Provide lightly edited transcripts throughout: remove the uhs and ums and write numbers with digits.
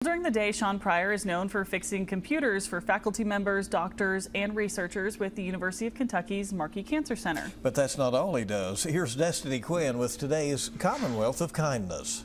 During the day, Shawn Pryor is known for fixing computers for faculty members, doctors, and researchers with the University of Kentucky's Markey Cancer Center. But that's not all he does. Here's Destiny Quinn with today's Commonwealth of Kindness.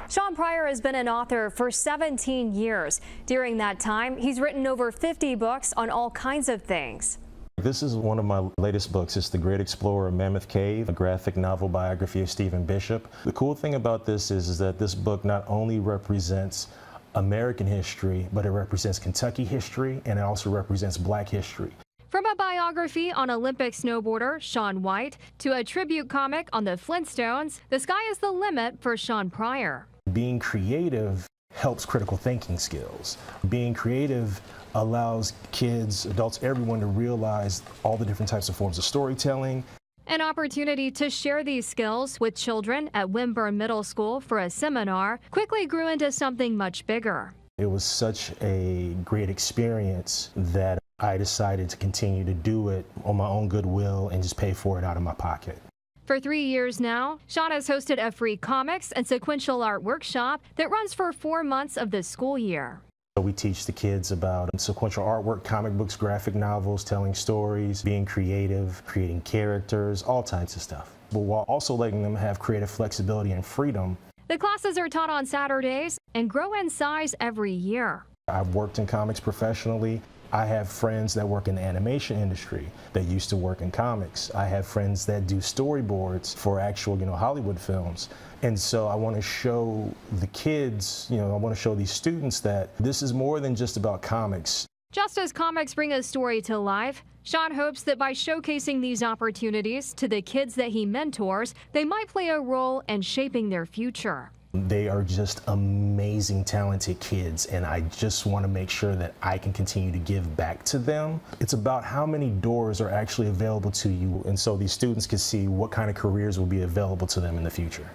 Shawn Pryor has been an author for 17 years. During that time, he's written over 50 books on all kinds of things. This is one of my latest books. It's The Great Explorer of Mammoth Cave, a graphic novel biography of Stephen Bishop. The cool thing about this is that this book not only represents American history, but it represents Kentucky history, and it also represents Black history. From a biography on Olympic snowboarder Shaun White to a tribute comic on the Flintstones, the sky is the limit for Shawn Pryor. Being creative helps critical thinking skills. Being creative allows kids, adults, everyone to realize all the different types of forms of storytelling. An opportunity to share these skills with children at Wimburn Middle School for a seminar quickly grew into something much bigger. It was such a great experience that I decided to continue to do it on my own goodwill and just pay for it out of my pocket. For 3 years now, Shawn has hosted a free comics and sequential art workshop that runs for 4 months of the school year. We teach the kids about sequential artwork, comic books, graphic novels, telling stories, being creative, creating characters, all types of stuff, but while also letting them have creative flexibility and freedom. The classes are taught on Saturdays and grow in size every year. I've worked in comics professionally. I have friends that work in the animation industry that used to work in comics. I have friends that do storyboards for actual, Hollywood films. And so I want to show the kids, I want to show these students that this is more than just about comics. Just as comics bring a story to life, Shawn hopes that by showcasing these opportunities to the kids that he mentors, they might play a role in shaping their future. They are just amazing, talented kids, and I just want to make sure that I can continue to give back to them. It's about how many doors are actually available to you, and so these students can see what kind of careers will be available to them in the future.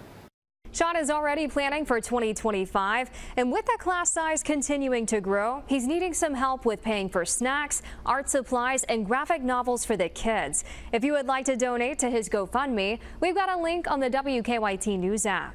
Shawn is already planning for 2025, and with the class size continuing to grow, he's needing some help with paying for snacks, art supplies, and graphic novels for the kids. If you would like to donate to his GoFundMe, we've got a link on the WKYT News app.